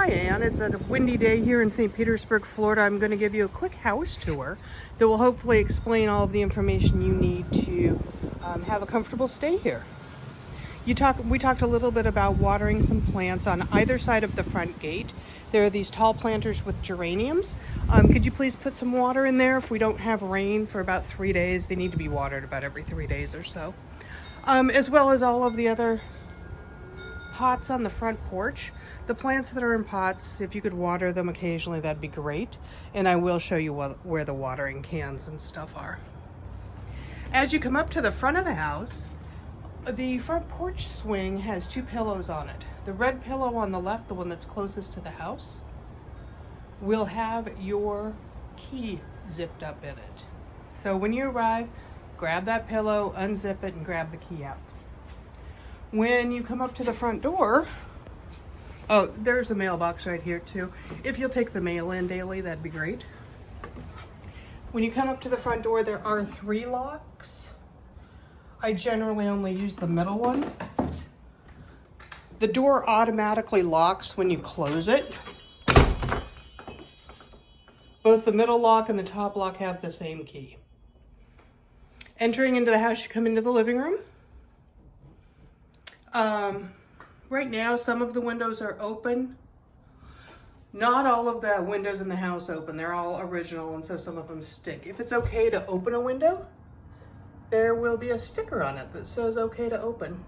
Ann. It's a windy day here in St. Petersburg, Florida. I'm going to give you a quick house tour that will hopefully explain all of the information you need to have a comfortable stay here. We talked a little bit about watering some plants on either side of the front gate. There are these tall planters with geraniums. Could you please put some water in there? If we don't have rain for about 3 days, they need to be watered about every 3 days or so. As well as all of the other pots on the front porch. The plants that are in pots, if you could water them occasionally, that'd be great. And I will show you where the watering cans and stuff are. As you come up to the front of the house, the front porch swing has 2 pillows on it. The red pillow on the left, the one that's closest to the house, will have your key zipped up in it. So when you arrive, grab that pillow, unzip it, and grab the key out. When you come up to the front door, oh, there's a mailbox right here too. If you'll take the mail in daily, that'd be great. When you come up to the front door, there are 3 locks. I generally only use the middle one. The door automatically locks when you close it. Both the middle lock and the top lock have the same key. Entering into the house, you come into the living room. Right now, some of the windows are open. Not all of the windows in the house open. They're all original, and so some of them stick. If it's okay to open a window, there will be a sticker on it that says okay to open.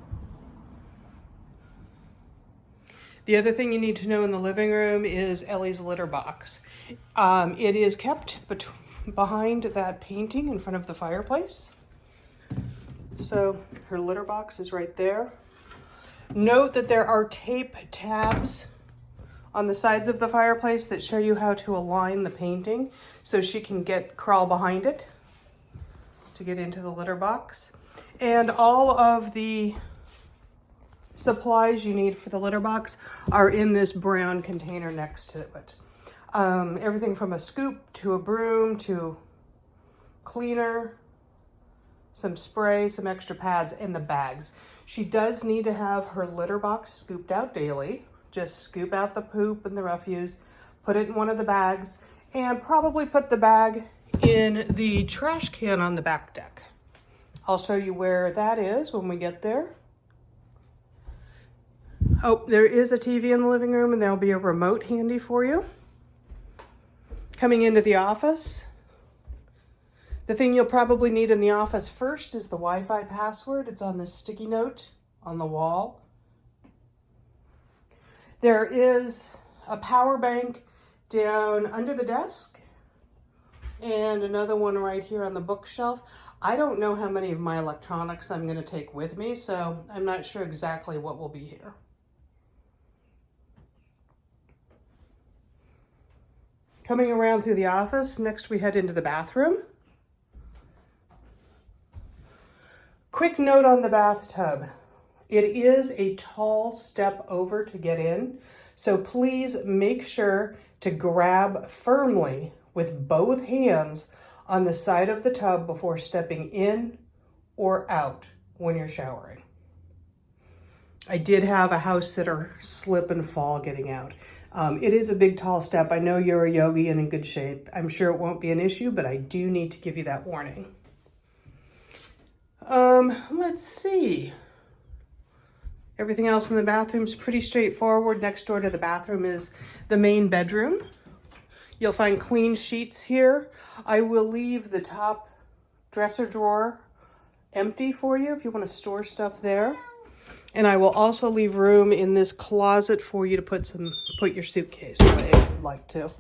The other thing you need to know in the living room is Ellie's litter box. It is kept behind that painting in front of the fireplace. So her litter box is right there. Note that there are tape tabs on the sides of the fireplace that show you how to align the painting so she can crawl behind it to get into the litter box. And all of the supplies you need for the litter box are in this brown container next to it. Everything from a scoop to a broom to cleaner, some spray, some extra pads, and the bags. She does need to have her litter box scooped out daily. Just scoop out the poop and the refuse, put it in one of the bags, and probably put the bag in the trash can on the back deck. I'll show you where that is when we get there. Oh, there is a TV in the living room, and there'll be a remote handy for you. Coming into the office, the thing you'll probably need in the office first is the Wi-Fi password. It's on this sticky note on the wall. There is a power bank down under the desk and another one right here on the bookshelf. I don't know how many of my electronics I'm going to take with me, so I'm not sure exactly what will be here. Coming around through the office, next we head into the bathroom. Quick note on the bathtub. It is a tall step over to get in, so please make sure to grab firmly with both hands on the side of the tub before stepping in or out when you're showering. I did have a house sitter slip and fall getting out. It is a big, tall step. I know you're a yogi and in good shape. I'm sure it won't be an issue, but I do need to give you that warning. Let's see. Everything else in the bathroom is pretty straightforward. Next door to the bathroom is the main bedroom. You'll find clean sheets here. I will leave the top dresser drawer empty for you if you want to store stuff there. And I will also leave room in this closet for you to put your suitcase away if you'd like to.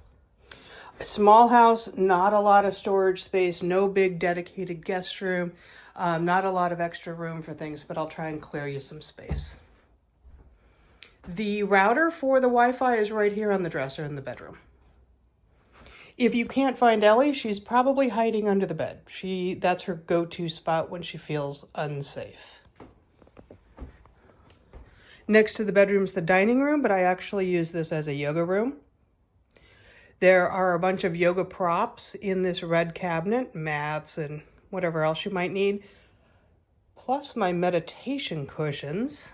A small house, not a lot of storage space, no big dedicated guest room, not a lot of extra room for things, but I'll try and clear you some space. The router for the Wi-Fi is right here on the dresser in the bedroom. If you can't find Ellie, she's probably hiding under the bed. That's her go-to spot when she feels unsafe. Next to the bedroom is the dining room, but I actually use this as a yoga room. There are a bunch of yoga props in this red cabinet, mats and whatever else you might need, plus my meditation cushions.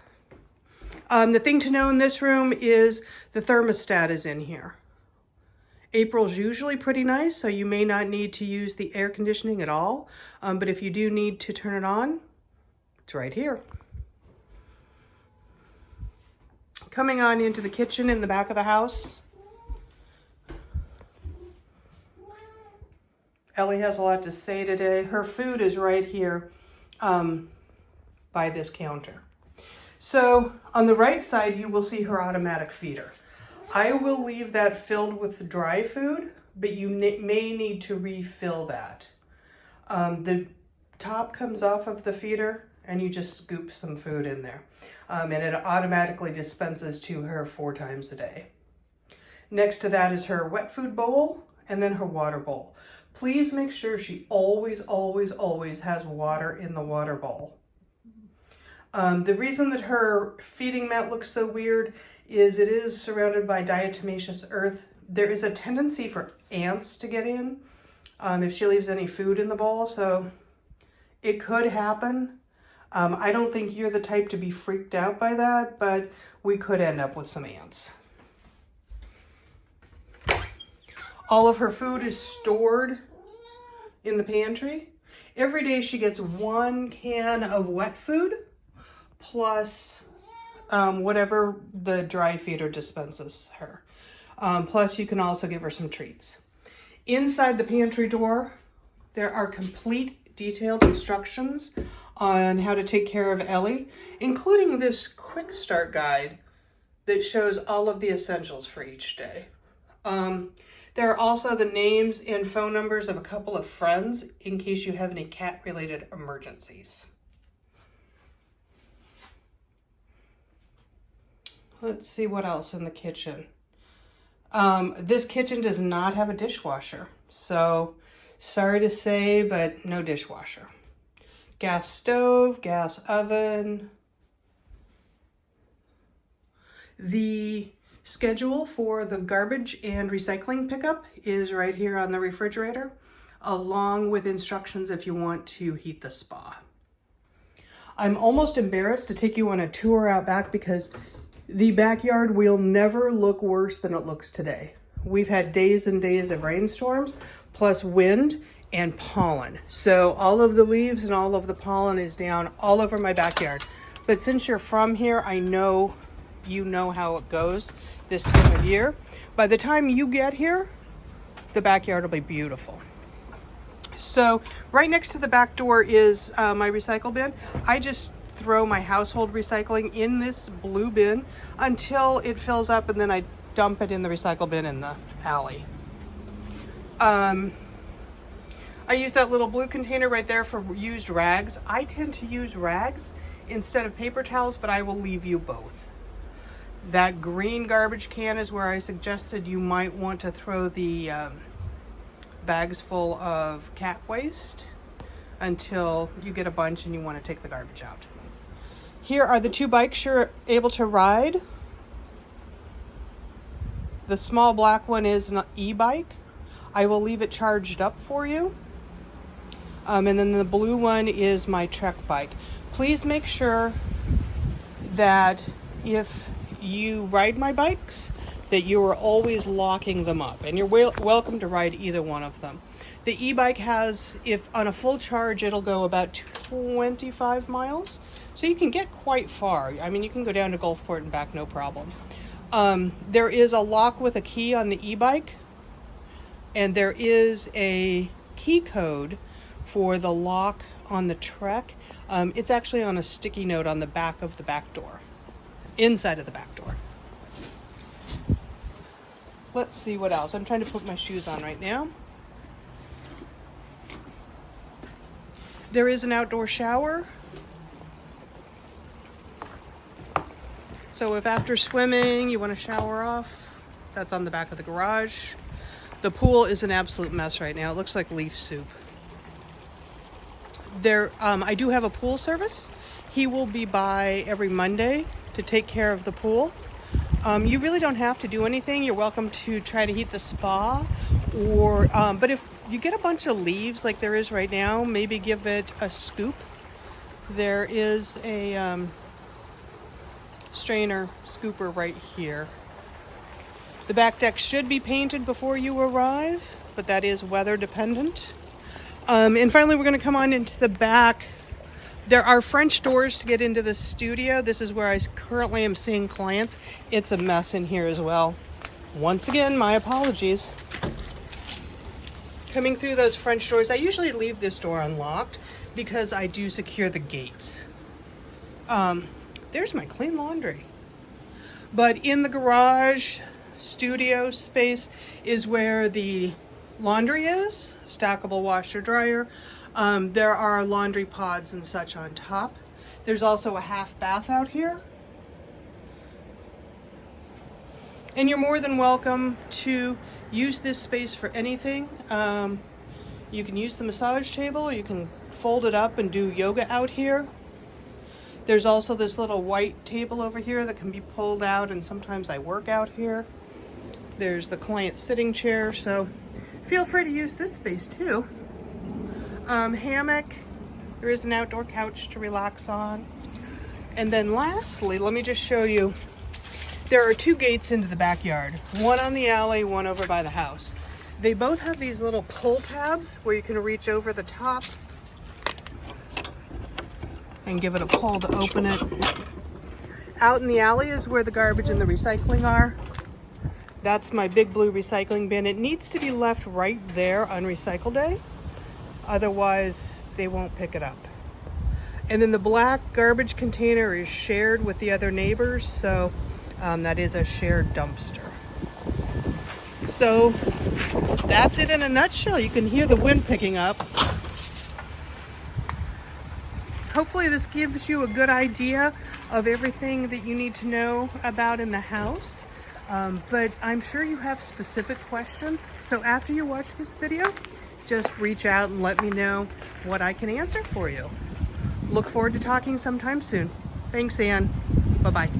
The thing to know in this room is the thermostat is in here. April's usually pretty nice, so you may not need to use the air conditioning at all. But if you do need to turn it on, it's right here. Coming on into the kitchen in the back of the house. Ellie has a lot to say today. Her food is right here by this counter. So on the right side, you will see her automatic feeder. I will leave that filled with dry food, but you may need to refill that. The top comes off of the feeder and you just scoop some food in there. And it automatically dispenses to her 4 times a day. Next to that is her wet food bowl and then her water bowl. Please make sure she always, always, always has water in the water bowl. The reason that her feeding mat looks so weird is it is surrounded by diatomaceous earth. There is a tendency for ants to get in if she leaves any food in the bowl, so it could happen. I don't think you're the type to be freaked out by that, but we could end up with some ants. All of her food is stored in the pantry. Every day she gets 1 can of wet food plus whatever the dry feeder dispenses her. Plus you can also give her some treats. Inside the pantry door, there are complete detailed instructions on how to take care of Ellie, including this quick start guide that shows all of the essentials for each day. There are also the names and phone numbers of a couple of friends in case you have any cat-related emergencies. Let's see what else in the kitchen. This kitchen does not have a dishwasher, so sorry to say, but no dishwasher. Gas stove, gas oven. The schedule for the garbage and recycling pickup is right here on the refrigerator, along with instructions if you want to heat the spa. I'm almost embarrassed to take you on a tour out back because the backyard will never look worse than it looks today. We've had days and days of rainstorms, plus wind and pollen. So all of the leaves and all of the pollen is down all over my backyard. But since you're from here, I know you know how it goes this time of year. By the time you get here, the backyard will be beautiful. So right next to the back door is my recycle bin. I just throw my household recycling in this blue bin until it fills up, and then I dump it in the recycle bin in the alley. I use that little blue container right there for used rags. I tend to use rags instead of paper towels, but I will leave you both. That green garbage can is where I suggested you might want to throw the bags full of cat waste until you get a bunch and you want to take the garbage out. Here are the 2 bikes you're able to ride. The small black one is an e-bike. I will leave it charged up for you. And then the blue one is my Trek bike. Please make sure that if you ride my bikes, that you are always locking them up, and you're welcome to ride either one of them. The e-bike has, if on a full charge, it'll go about 25 miles, so you can get quite far. I mean, you can go down to Gulfport and back, no problem. There is a lock with a key on the e-bike, and there is a key code for the lock on the Trek. It's actually on a sticky note on the back of the back door, inside of the back door. Let's see what else. I'm trying to put my shoes on right now. There is an outdoor shower. So if after swimming you want to shower off, that's on the back of the garage. The pool is an absolute mess right now. It looks like leaf soup. I do have a pool service. He will be by every Monday to take care of the pool. You really don't have to do anything. You're welcome to try to heat the spa, or but if you get a bunch of leaves like there is right now, maybe give it a scoop. There is a strainer scooper right here. The back deck should be painted before you arrive, but that is weather dependent. And finally, we're going to come on into the back. There are French doors to get into the studio. This is where I currently am seeing clients. It's a mess in here as well. Once again, my apologies. Coming through those French doors, I usually leave this door unlocked because I do secure the gates. There's my clean laundry. But in the garage studio space is where the laundry is, stackable washer dryer. There are laundry pods and such on top. There's also a half bath out here. And you're more than welcome to use this space for anything. You can use the massage table, you can fold it up and do yoga out here. There's also this little white table over here that can be pulled out, and sometimes I work out here. There's the client sitting chair, so feel free to use this space too. Hammock, there is an outdoor couch to relax on. And then lastly, let me just show you, there are two gates into the backyard. One on the alley, one over by the house. They both have these little pull tabs where you can reach over the top and give it a pull to open it. Out in the alley is where the garbage and the recycling are. That's my big blue recycling bin. It needs to be left right there on recycle day. Otherwise, they won't pick it up. And then the black garbage container is shared with the other neighbors, so that is a shared dumpster. So that's it in a nutshell. You can hear the wind picking up. Hopefully this gives you a good idea of everything that you need to know about in the house. But I'm sure you have specific questions. So after you watch this video, just reach out and let me know what I can answer for you. Look forward to talking sometime soon. Thanks, Ann. Bye-bye.